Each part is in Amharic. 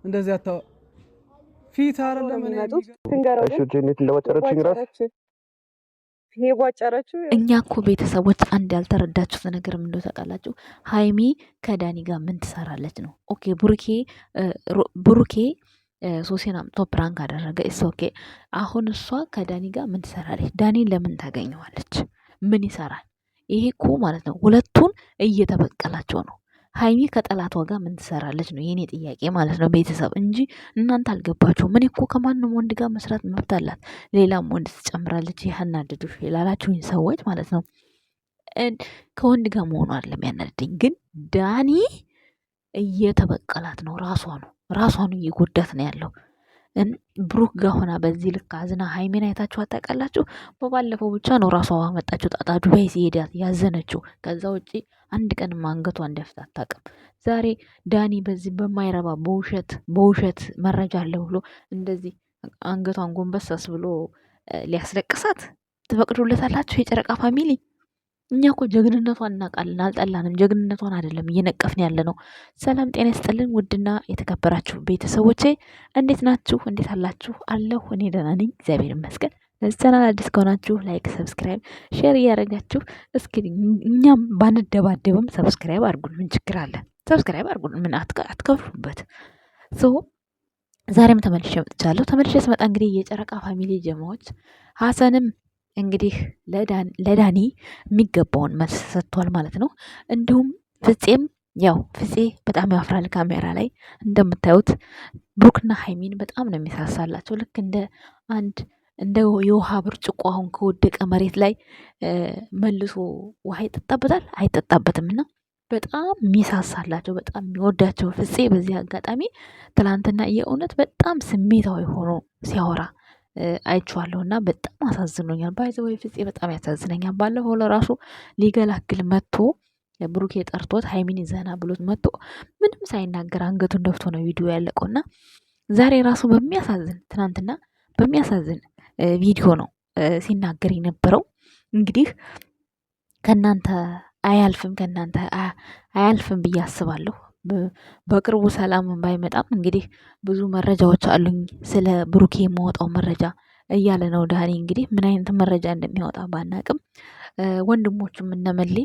እንደዚህ አታው ፊት አይደለም እኔ ትንገረው ጀነት እንደወጨረችኝ ራስ ይዋጨረችው። እኛ እኮ ቤተሰቦች አንድ ያልተረዳችሁት ነገር ምን እንደሆነ ታውቃላችሁ? ሃይሚ ከዳኒ ጋር ምን ትሰራለች ነው። ኦኬ ብሩኬ ሶሲን አምጥቶ ፕራንክ አደረገ። እስ ኦኬ። አሁን እሷ ከዳኒ ጋር ምን ትሰራለች? ዳኒን ለምን ታገኘዋለች? ምን ይሰራል? ይሄ እኮ ማለት ነው ሁለቱን እየተበቀላቸው ነው። ሃይሚ ከጠላቷ ጋር ምን ትሰራለች ነው የኔ ጥያቄ ማለት ነው ቤተሰብ እንጂ እናንተ አልገባችሁም። ምን እኮ ከማንም ወንድ ጋር መስራት መብት አላት። ሌላም ወንድ ትጨምራለች። ያናድዱሽ ላላችሁኝ ሰዎች ማለት ነው ከወንድ ጋር መሆኑ አይደለም ያናድደኝ፣ ግን ዳኒ እየተበቀላት ነው። ራሷን እየጎዳት ነው ያለው። ብሩክ ጋር ሆና በዚህ ልክ አዝና ሃይሜን አይታችሁ አታውቃላችሁ? በባለፈው ብቻ ነው ራሷ ባመጣችው ጣጣ ዱባይ ሲሄድ ያዘነችው። ከዛ ውጪ አንድ ቀን አንገቷ እንደፍታ አታውቅም። ዛሬ ዳኒ በዚህ በማይረባ በውሸት መረጃ አለ ብሎ እንደዚህ አንገቷን ጎንበሳስ ብሎ ሊያስለቅሳት ትፈቅዱለታላችሁ? የጨረቃ ፋሚሊ እኛ እኮ ጀግንነቷን እናውቃለን፣ አልጠላንም። ጀግንነቷን አይደለም እየነቀፍን ያለ ነው። ሰላም ጤና ይስጥልን ውድና የተከበራችሁ ቤተሰቦቼ እንዴት ናችሁ? እንዴት አላችሁ? አለሁ እኔ ደህና ነኝ፣ እግዚአብሔር ይመስገን። ለዚህ ቻናል አዲስ ከሆናችሁ ላይክ፣ ሰብስክራይብ፣ ሼር እያደረጋችሁ እስኪ እኛም ባንደባደብም ሰብስክራይብ አድርጉን። ምን ችግር አለ? ሰብስክራይብ አድርጉን። ምን አትከፍሉበት። ዛሬም ተመልሼ መጥቻለሁ። ተመልሼ ስመጣ እንግዲህ የጨረቃ ፋሚሊ ጀማዎች ሀሰንም እንግዲህ ለዳኒ የሚገባውን መልስ ሰጥቷል ማለት ነው። እንዲሁም ፍፄም ያው ፍፄ በጣም ያፍራል ካሜራ ላይ እንደምታዩት። ብሩክና ሃይሚን በጣም ነው የሚሳሳላቸው። ልክ እንደ የውሃ ብርጭቆ አሁን ከወደቀ መሬት ላይ መልሶ ውሃ ይጠጣበታል አይጠጣበትም። እና በጣም የሚሳሳላቸው በጣም የሚወዳቸው ፍፄ በዚህ አጋጣሚ ትላንትና የእውነት በጣም ስሜታዊ ሆኖ ሲያወራ አይቼዋለሁ እና በጣም አሳዝኖኛል። ባይዘወይ ፍፄ በጣም ያሳዝነኛል። ባለፈው ለራሱ ሊገላግል መጥቶ ብሩኬ ጠርቶት ሃይሚን ይዘና ብሎት መጥቶ ምንም ሳይናገር አንገቱን ደፍቶ ነው ቪዲዮ ያለቀው። እና ዛሬ ራሱ ትናንትና በሚያሳዝን ቪዲዮ ነው ሲናገር የነበረው። እንግዲህ ከእናንተ አያልፍም ብዬ አስባለሁ። በቅርቡ ሰላም ባይመጣም እንግዲህ ብዙ መረጃዎች አሉኝ ስለ ብሩኬ የማወጣው መረጃ እያለ ነው ዳኒ። እንግዲህ ምን አይነት መረጃ እንደሚያወጣ ባናቅም ወንድሞቹም እነመሌ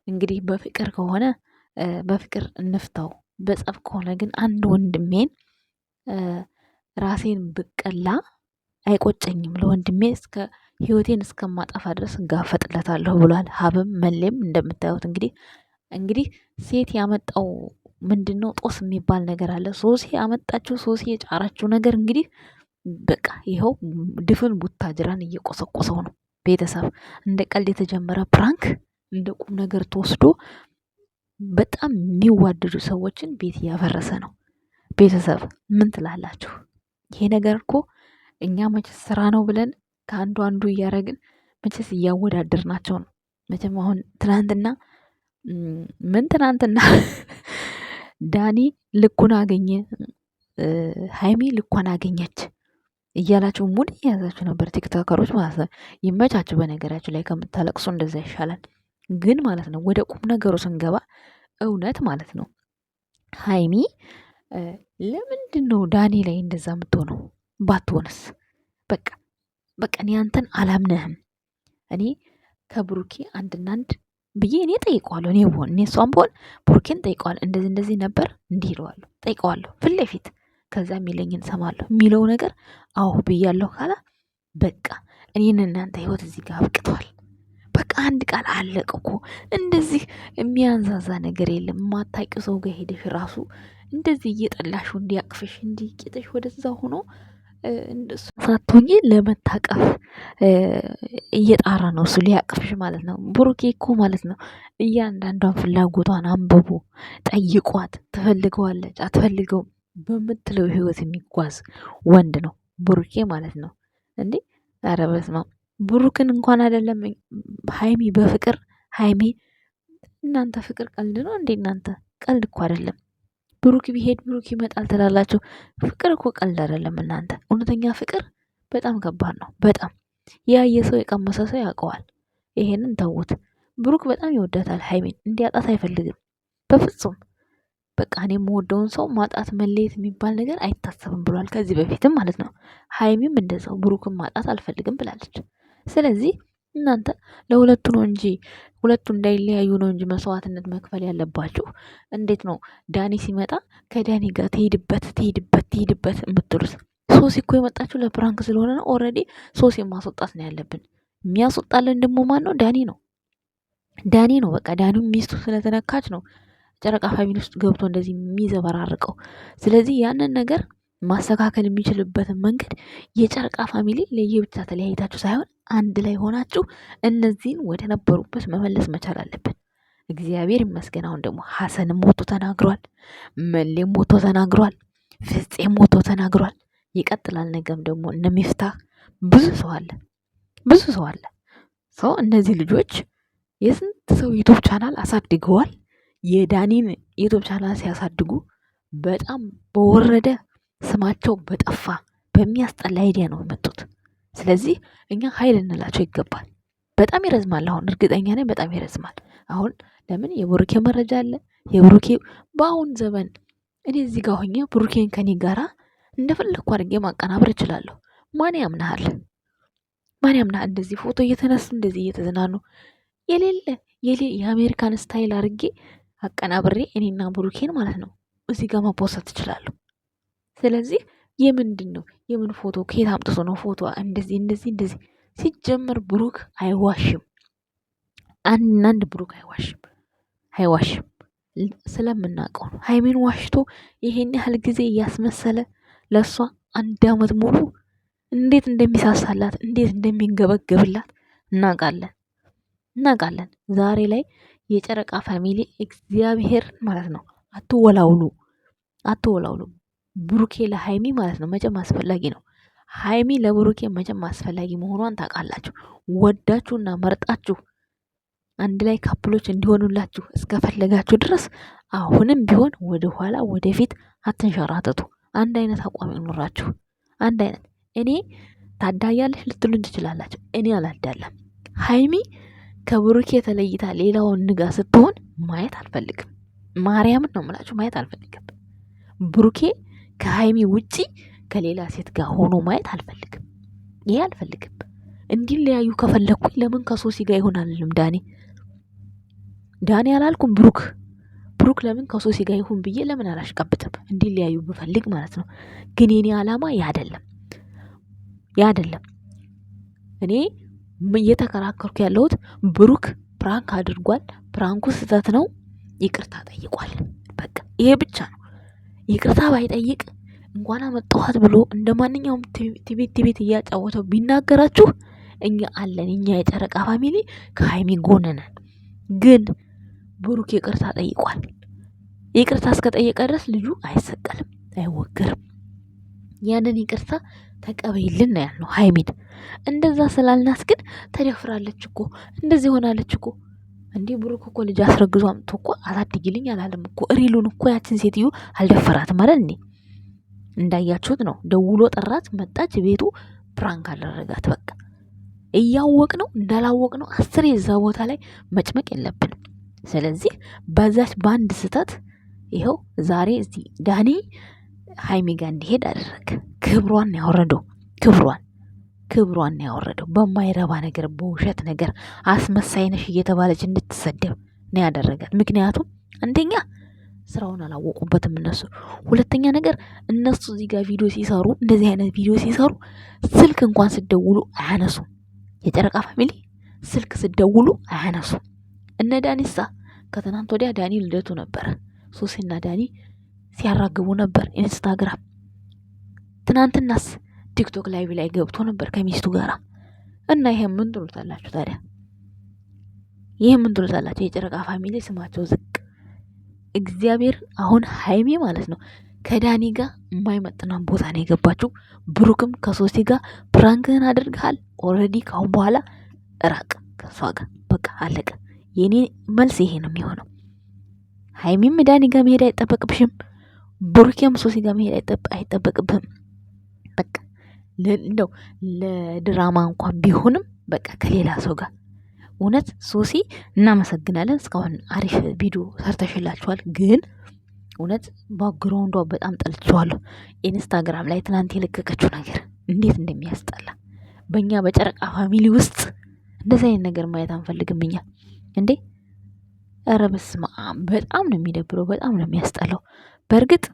እንግዲህ በፍቅር ከሆነ በፍቅር እንፍታው፣ በጸብ ከሆነ ግን አንድ ወንድሜን ራሴን ብቀላ አይቆጨኝም፣ ለወንድሜ እስከ ህይወቴን እስከማጠፋ ድረስ እጋፈጥለታለሁ ብሏል። ሀብም መሌም እንደምታዩት እንግዲህ ሴት ያመጣው ምንድነው ጦስ የሚባል ነገር አለ። ሶሲ ያመጣችው ሶሲ የጫራችው ነገር እንግዲህ በቃ ይኸው ድፍን ቡታጅራን እየቆሰቆሰው ነው። ቤተሰብ እንደ ቀልድ የተጀመረ ፕራንክ እንደ ቁም ነገር ተወስዶ በጣም የሚዋደዱ ሰዎችን ቤት እያፈረሰ ነው። ቤተሰብ ምን ትላላችሁ? ይሄ ነገር እኮ እኛ መቼስ ስራ ነው ብለን ከአንዱ እያረግን መቼስ እያወዳደርናቸው ነው። መቼም አሁን ትናንትና ዳኒ ልኩን አገኘ፣ ሃይሚ ልኳን አገኘች እያላችሁ ሙድ እያያዛችሁ ነበር ቲክቶከሮች ማለት ነው። ይመቻችሁ። በነገራችሁ ላይ ከምታለቅሱ እንደዛ ይሻላል። ግን ማለት ነው ወደ ቁም ነገሩ ስንገባ እውነት ማለት ነው ሃይሚ ለምንድን ነው ዳኒ ላይ እንደዛ የምትሆነው? ባትሆንስ በቃ እኔ አንተን አላምነህም። እኔ ከብሩኬ አንድና አንድ ብዬ እኔ ጠይቀዋለሁ። እኔ እሷም ብሆን ብሩኬን ጠይቀዋለሁ። እንደዚህ ነበር እንዲህ ይለዋለሁ፣ ጠይቀዋለሁ ፊት ለፊት። ከዛ የሚለኝን ሰማለሁ። የሚለው ነገር አዎ ብያለሁ ካላ በቃ እኔን እናንተ ህይወት እዚህ ጋር አብቅቷል። በቃ አንድ ቃል አለቀ እኮ። እንደዚህ የሚያንዛዛ ነገር የለም። የማታውቂው ሰው ጋር ሄደሽ ራሱ እንደዚህ እየጠላሹ እንዲያቅፍሽ እንዲቂጥሽ ወደዛ ሆኖ እንደሱ ሳትሆኚ ለመታቀፍ እየጣራ ነው እሱ ሊያቅፍሽ ማለት ነው። ብሩኬ እኮ ማለት ነው እያንዳንዷን ፍላጎቷን አንብቦ ጠይቋት፣ ትፈልገዋለች አትፈልገውም በምትለው ህይወት የሚጓዝ ወንድ ነው ብሩኬ ማለት ነው። እንዴ ኧረ በስመ አብ! ብሩክን እንኳን አይደለም ሃይሚ በፍቅር ሃይሚ እናንተ ፍቅር ቀልድ ነው እንዴ? እናንተ ቀልድ እኮ አይደለም። ብሩክ ቢሄድ ብሩክ ይመጣል ትላላችሁ። ፍቅር እኮ ቀልድ አይደለም እናንተ። እውነተኛ ፍቅር በጣም ከባድ ነው። በጣም ያየ ሰው የቀመሰ ሰው ያውቀዋል። ይሄንን ተውት። ብሩክ በጣም ይወዳታል ሃይሚን፣ እንዲያጣት አይፈልግም በፍጹም። በቃ እኔ የምወደውን ሰው ማጣት መለየት የሚባል ነገር አይታሰብም ብሏል ከዚህ በፊትም ማለት ነው። ሀይሚም እንደዛው ብሩክን ማጣት አልፈልግም ብላለች። ስለዚህ እናንተ ለሁለቱ ነው እንጂ ሁለቱ እንዳይለያዩ ነው እንጂ መስዋዕትነት መክፈል ያለባችሁ። እንዴት ነው ዳኒ ሲመጣ ከዳኒ ጋር ትሄድበት የምትሉት? ሶሲ እኮ የመጣችሁ ለፕራንክ ስለሆነ ነው። ኦልሬዲ ሶሲ ማስወጣት ነው ያለብን። የሚያስወጣልን ደግሞ ማን ነው? ዳኒ ነው። ዳኒ ነው። በቃ ዳኒ ሚስቱ ስለተነካች ነው ጨረቃ ፋሚሊ ውስጥ ገብቶ እንደዚህ የሚዘበራርቀው። ስለዚህ ያንን ነገር ማስተካከል የሚችልበትን መንገድ የጨረቃ ፋሚሊ ለየብቻ ተለያይታችሁ ሳይሆን አንድ ላይ ሆናችሁ እነዚህን ወደ ነበሩበት መመለስ መቻል አለብን። እግዚአብሔር ይመስገን። አሁን ደግሞ ሐሰንም ሞቶ ተናግሯል፣ መሌም ሞቶ ተናግሯል፣ ፍፄም ሞቶ ተናግሯል። ይቀጥላል። ነገም ደግሞ እነሚፍታህ ብዙ ሰው አለ። ሰው እነዚህ ልጆች የስንት ሰው ዩቱብ ቻናል አሳድገዋል። የዳኒን ዩቱብ ቻናል ሲያሳድጉ በጣም በወረደ ስማቸው በጠፋ በሚያስጠላ አይዲያ ነው የመጡት። ስለዚህ እኛ ኃይል እንላቸው ይገባል። በጣም ይረዝማል። አሁን እርግጠኛ ነኝ በጣም ይረዝማል። አሁን ለምን የብሩኬ መረጃ አለ። የብሩኬ በአሁን ዘመን እኔ እዚህ ጋር ሆኜ ብሩኬን ከኔ ጋራ እንደፈለግኩ አድርጌ ማቀናበር እችላለሁ። ማን ያምናሃል? እንደዚህ ፎቶ እየተነሱ እንደዚህ እየተዝናኑ የሌለ የአሜሪካን ስታይል አድርጌ አቀናብሬ እኔና ብሩኬን ማለት ነው እዚህ ጋር መፖሰት እችላለሁ። ስለዚህ የምንድን ነው የምን ፎቶ ከየት አምጥቶ ነው ፎቶ እንደዚህ ሲጀመር ብሩክ አይዋሽም። አንድ ብሩክ አይዋሽም ስለምናውቀው ነው። ሀይሚን ዋሽቶ ይሄን ያህል ጊዜ እያስመሰለ ለእሷ 1 ዓመት ሙሉ እንዴት እንደሚሳሳላት እንዴት እንደሚንገበገብላት እናውቃለን። ዛሬ ላይ የጨረቃ ፋሚሊ እግዚአብሔር ማለት ነው አትወላውሉ። ብሩኬ ለሀይሚ ማለት ነው መቼም አስፈላጊ ነው። ሀይሚ ለብሩኬ መቼም አስፈላጊ መሆኗን ታውቃላችሁ። ወዳችሁና መርጣችሁ አንድ ላይ ካፕሎች እንዲሆኑላችሁ እስከፈለጋችሁ ድረስ አሁንም ቢሆን ወደ ኋላ ወደፊት አትንሸራተቱ። አንድ አይነት አቋም ይኖራችሁ። አንድ አይነት እኔ ታዳያለሽ ልትሉን ትችላላችሁ። እኔ አላዳለም። ሀይሚ ከብሩኬ ተለይታ ሌላውን ንጋ ስትሆን ማየት አልፈልግም። ማርያምን ነው የምላችሁ፣ ማየት አልፈልግም። ብሩኬ ከሀይሚ ውጪ ከሌላ ሴት ጋር ሆኖ ማየት አልፈልግም። ይሄ አልፈልግም። እንዲለያዩ ከፈለኩኝ ለምን ከሶሲ ጋር ይሆናልም? ዳኒ አላልኩም። ብሩክ ለምን ከሶሲ ጋር ይሁን ብዬ ለምን አላሽቀብጥም? እንዲለያዩ ብፈልግ ማለት ነው። ግን የኔ ዓላማ ያደለም እኔ እየተከራከርኩ ያለሁት ብሩክ ፕራንክ አድርጓል። ፕራንኩ ስህተት ነው። ይቅርታ ጠይቋል። በቃ ይሄ ብቻ ነው። ይቅርታ ባይጠይቅ እንኳን አመጣኋት ብሎ እንደ ማንኛውም ቲቤት እያጫወተው ቢናገራችሁ እኛ አለን። እኛ የጨረቃ ፋሚሊ ከሀይሚ ጎን ነን። ግን ብሩክ ይቅርታ ጠይቋል። ይቅርታ እስከጠየቀ ድረስ ልጁ አይሰቀልም፣ አይወገርም። ያንን ይቅርታ ተቀበይልን ነው ያልነው ሀይሚን። እንደዛ ስላልናት ግን ተደፍራለች እኮ እንደዚህ ሆናለች እኮ። እንዲህ ብሩክ እኮ ልጅ አስረግዞ አምጥቶ እኮ አሳድጊልኝ አላለም እኮ። ሪሉን እኮ ያችን ሴትዮ አልደፈራትም ማለት እንዴ? እንዳያችሁት ነው። ደውሎ ጠራት፣ መጣች ቤቱ፣ ፕራንክ አደረጋት። በቃ እያወቅ ነው እንዳላወቅ ነው 10 የዛ ቦታ ላይ መጭመቅ የለብንም። ስለዚህ በዛች በአንድ ስህተት ይኸው ዛሬ እዚህ ዳኒ ሀይሚ ጋር እንዲሄድ አደረገ። ክብሯን ያወረደው ክብሯን ያወረደው በማይረባ ነገር፣ በውሸት ነገር አስመሳይነሽ እየተባለች እንድትሰደብ ነው ያደረጋት። ምክንያቱም አንደኛ ስራውን አላወቁበትም እነሱ። ሁለተኛ ነገር እነሱ እዚህ ጋር ቪዲዮ ሲሰሩ፣ እንደዚህ አይነት ቪዲዮ ሲሰሩ ስልክ እንኳን ስደውሉ አያነሱም። የጨረቃ ፋሚሊ ስልክ ስደውሉ አያነሱም። እነ ዳኒሳ ከትናንት ወዲያ ዳኒ ልደቱ ነበረ። ሶሲና ዳኒ ሲያራግቡ ነበር ኢንስታግራም። ትናንትናስ ቲክቶክ ላይቭ ላይ ገብቶ ነበር ከሚስቱ ጋራ። እና ይሄ ምን ትሉታላችሁ ታዲያ? ይሄ ምን ትሉታላችሁ? የጨረቃ ፋሚሊ ስማቸው ዝቅ። እግዚአብሔር አሁን ሀይሚ ማለት ነው ከዳኒ ጋር የማይመጥናን ቦታ ነው የገባችው። ብሩክም ከሶሲ ጋር ፕራንክህን አድርገሃል። ኦልሬዲ ካሁን በኋላ እራቅ ከሷ ጋር በቃ አለቀ። የኔ መልስ ይሄ ነው የሚሆነው። ሀይሚም ዳኒ ጋር መሄድ አይጠበቅብሽም። ብሩኬም ሶሲ ጋር መሄድ አይጠበቅብህም። በቃ እንደው ለድራማ እንኳን ቢሆንም በቃ ከሌላ ሰው ጋር እውነት ሶሲ እናመሰግናለን። እስካሁን አሪፍ ቪዲዮ ሰርተሽላችኋል። ግን እውነት ባክግራውንዷ በጣም ጠልቼዋለሁ። ኢንስታግራም ላይ ትናንት የለቀቀችው ነገር እንዴት እንደሚያስጠላ በእኛ በጨረቃ ፋሚሊ ውስጥ እንደዚህ አይነት ነገር ማየት አንፈልግም እኛ እንዴ። ኧረ በስመ አብ በጣም ነው የሚደብረው፣ በጣም ነው የሚያስጠላው። በእርግጥ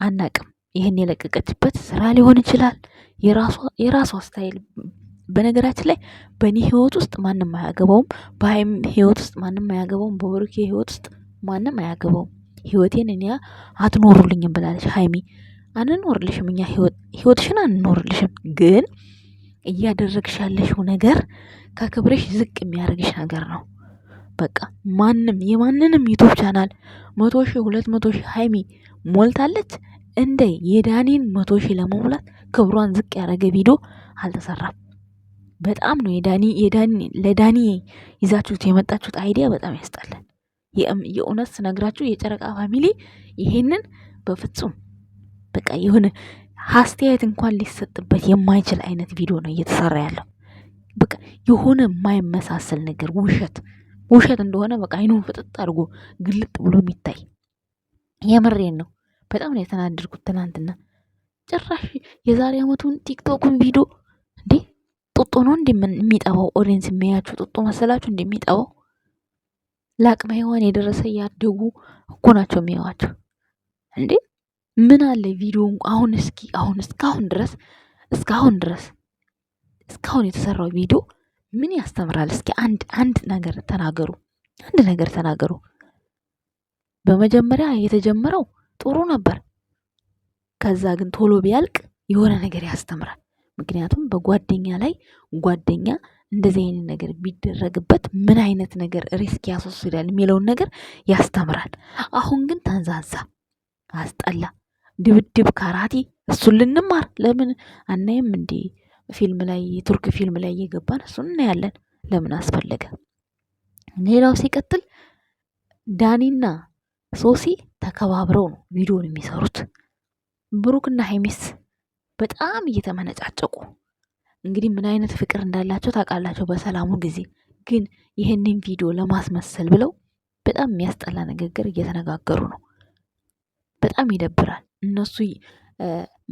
አናቅም ይህን የለቀቀችበት ስራ ሊሆን ይችላል፣ የራሷ ስታይል። በነገራችን ላይ በእኔ ህይወት ውስጥ ማንም አያገባውም፣ በሀይም ህይወት ውስጥ ማንም አያገባውም፣ በብሩኬ ህይወት ውስጥ ማንም አያገባውም። ህይወቴን እኔ አትኖሩልኝም ብላለች ሀይሚ። አንኖርልሽም፣ እኛ ህይወትሽን አንኖርልሽም። ግን እያደረግሽ ያለሽው ነገር ከክብርሽ ዝቅ የሚያደርግሽ ነገር ነው። በቃ ማንም የማንንም ዩቱብ ቻናል 100,000 200,000 ሀይሚ ሞልታለች። እንደ የዳኒን 100,000 ለመሙላት ክብሯን ዝቅ ያደረገ ቪዲዮ አልተሰራም። በጣም ነው ለዳኒ ይዛችሁት የመጣችሁት አይዲያ በጣም ያስጣላል። የእውነት ስነግራችሁ የጨረቃ ፋሚሊ ይሄንን በፍጹም በቃ የሆነ አስተያየት እንኳን ሊሰጥበት የማይችል አይነት ቪዲዮ ነው እየተሰራ ያለው። በቃ የሆነ የማይመሳሰል ነገር ውሸት እንደሆነ በቃ አይኑን ፍጥጥ አድርጎ ግልጥ ብሎ የሚታይ የምሬን ነው። በጣም ነው የተናደድኩት ትናንትና። ጭራሽ የዛሬ ዓመቱን ቲክቶክን ቪዲዮ እንዴ ጡጦ ነው እንደሚጠባው ኦዲየንስ የሚያያችሁ ጡጦ መሰላችሁ እንደሚጠባው? ለአቅመ ሔዋን የደረሰ ያደጉ እኮ ናቸው የሚያዋቸው እንዴ። ምን አለ ቪዲዮ አሁን እስካሁን የተሰራው ቪዲዮ ምን ያስተምራል? እስኪ አንድ ነገር ተናገሩ። በመጀመሪያ የተጀመረው ጥሩ ነበር። ከዛ ግን ቶሎ ቢያልቅ የሆነ ነገር ያስተምራል። ምክንያቱም በጓደኛ ላይ ጓደኛ እንደዚህ አይነት ነገር ቢደረግበት ምን አይነት ነገር ሪስክ ያስወስዳል የሚለውን ነገር ያስተምራል። አሁን ግን ተንዛዛ፣ አስጠላ። ድብድብ፣ ካራቲ እሱን ልንማር ለምን አናይም እንዴ? ፊልም ላይ የቱርክ ፊልም ላይ እየገባን እሱን እናያለን። ለምን አስፈለገ? ሌላው ሲቀጥል ዳኒና ሶሲ ተከባብረው ነው ቪዲዮን የሚሰሩት። ብሩክና ሀይሚስ በጣም እየተመነጫጨቁ እንግዲህ ምን አይነት ፍቅር እንዳላቸው ታውቃላቸው። በሰላሙ ጊዜ ግን ይህንን ቪዲዮ ለማስመሰል ብለው በጣም የሚያስጠላ ንግግር እየተነጋገሩ ነው። በጣም ይደብራል። እነሱ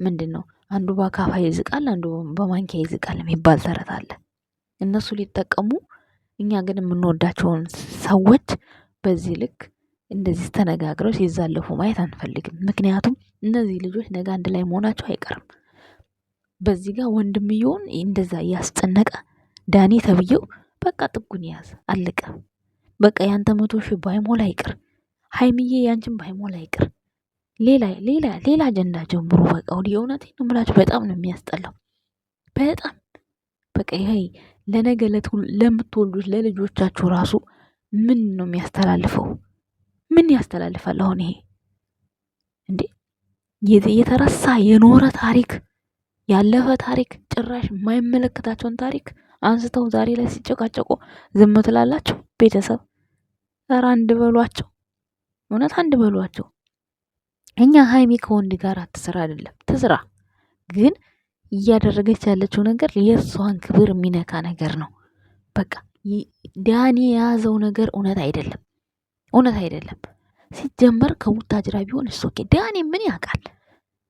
ምንድን ነው አንዱ በአካፋ ይዝቃል፣ አንዱ በማንኪያ ይዝቃል የሚባል ተረት አለ። እነሱ ሊጠቀሙ፣ እኛ ግን የምንወዳቸውን ሰዎች በዚህ ልክ እንደዚህ ተነጋግረው ሲዛለፉ ማየት አንፈልግም። ምክንያቱም እነዚህ ልጆች ነገ አንድ ላይ መሆናቸው አይቀርም። በዚህ ጋር ወንድምየውን እንደዛ እያስጨነቀ ዳኒ ተብዬው በቃ ጥጉን ያዝ፣ አለቀ። በቃ ያንተ 100,000 ባይሞላ አይቅር፣ ሀይሚዬ ያንቺን ባይሞላ አይቅር፣ ሌላ አጀንዳ ጀምሮ በቃ ወዲህ እውነቴን ነው የምላችሁ። በጣም ነው የሚያስጠላው። በጣም በቃ ይሄ ለነገ ለምትወልዱት ለልጆቻችሁ ራሱ ምን ነው የሚያስተላልፈው? ምን ያስተላልፋል? አሁን ይሄ እንዴ የተረሳ የኖረ ታሪክ፣ ያለፈ ታሪክ፣ ጭራሽ የማይመለከታቸውን ታሪክ አንስተው ዛሬ ላይ ሲጨቃጨቁ ዝም ትላላችሁ? ቤተሰብ ኧረ አንድ በሏቸው፣ እውነት አንድ በሏቸው። እኛ ሀይሚ ከወንድ ጋር አትስራ አይደለም ትስራ፣ ግን እያደረገች ያለችው ነገር የእሷን ክብር የሚነካ ነገር ነው። በቃ ዳኒ የያዘው ነገር እውነት አይደለም። ሲጀመር ከቡታጅራ ቢሆን እሱ ኦኬ። ዳኒ ምን ያውቃል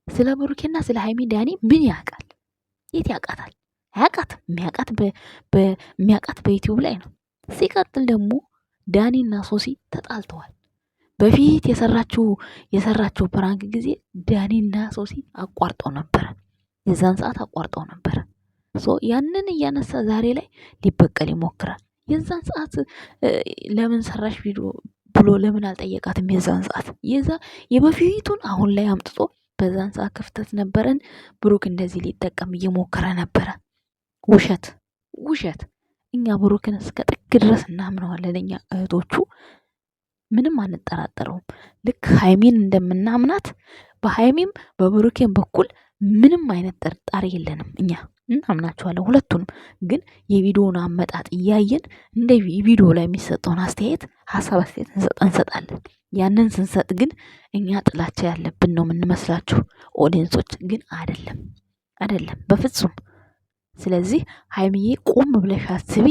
ስለ ብሩኬና ስለ ሀይሚ? ዳኒ ምን ያውቃል? የት ያውቃታል? አያውቃትም። የሚያውቃት በዩቲዩብ ላይ ነው። ሲቀጥል ደግሞ ዳኒና ሶሲ ተጣልተዋል። በፊት የሰራችው ፕራንክ ጊዜ ዳኒና ሶሲ አቋርጠው ነበረ። የዛን ሰዓት አቋርጠው ነበረ። ያንን እያነሳ ዛሬ ላይ ሊበቀል ይሞክራል። የዛን ሰዓት ለምን ሰራሽ ቪዲዮ ብሎ ለምን አልጠየቃትም? የዛን ሰዓት የበፊቱን አሁን ላይ አምጥቶ በዛን ሰዓት ክፍተት ነበረን ብሩክ እንደዚህ ሊጠቀም እየሞከረ ነበረ። ውሸት። እኛ ብሩክን እስከ ጥግ ድረስ እናምነዋለን። እኛ እህቶቹ ምንም አንጠራጠረውም። ልክ ሀይሚን እንደምናምናት በሀይሚም በብሩኬን በኩል ምንም አይነት ጥርጣሬ የለንም። እኛ እናምናቸዋለን ሁለቱንም። ግን የቪዲዮውን አመጣጥ እያየን እንደ ቪዲዮ ላይ የሚሰጠውን ሀሳብ አስተያየት እንሰጣለን። ያንን ስንሰጥ ግን እኛ ጥላቻ ያለብን ነው የምንመስላችሁ ኦዲየንሶች። ግን አይደለም በፍጹም። ስለዚህ ሀይሚዬ ቆም ብለሽ አስቢ።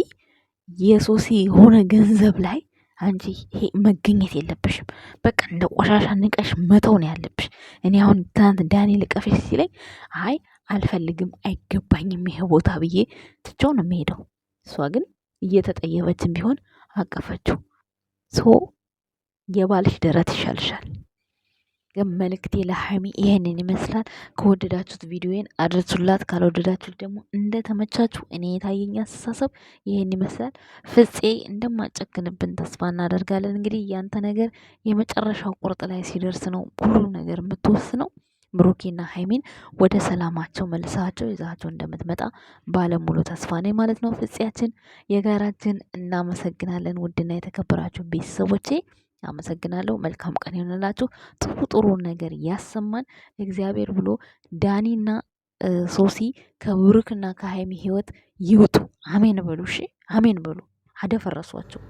የሶሲ የሆነ ገንዘብ ላይ አንቺ ይሄ መገኘት የለብሽም። በቃ እንደ ቆሻሻ ንቀሽ መተው ነው ያለብሽ። እኔ አሁን ትናንት ዳኒ ልቀፍሽ ሲለኝ አይ አልፈልግም፣ አይገባኝም ይሄ ቦታ ብዬ ትቼው ነው የምሄደው። እሷ ግን እየተጠየበችን ቢሆን አቀፈችው። ሶ የባልሽ ደረት ይሻልሻል። ግን መልእክቴ ለሀይሚ ይሄንን ይመስላል። ከወደዳችሁት ቪዲዮን አድርሱላት፣ ካልወደዳችሁት ደግሞ እንደተመቻችሁ እኔ የታየኝ አስተሳሰብ ይሄን ይመስላል። ፍፄ እንደማጨክንብን ተስፋ እናደርጋለን። እንግዲህ ያንተ ነገር የመጨረሻው ቁርጥ ላይ ሲደርስ ነው ሁሉ ነገር የምትወስነው። ብሩኬና ሀይሚን ወደ ሰላማቸው መልሳቸው ይዛቸው እንደምትመጣ ባለሙሉ ተስፋ ነኝ ማለት ነው። ፍፄያችን የጋራችን እናመሰግናለን። ውድና የተከበራችሁ ቤተሰቦቼ አመሰግናለሁ። መልካም ቀን ይሆንላችሁ። ጥሩ ጥሩ ነገር ያሰማን እግዚአብሔር ብሎ ዳኒና ሶሲ ከብሩክና ከሀይሚ ህይወት ይውጡ። አሜን በሉ። እሺ አሜን በሉ። አደፈረሷቸው።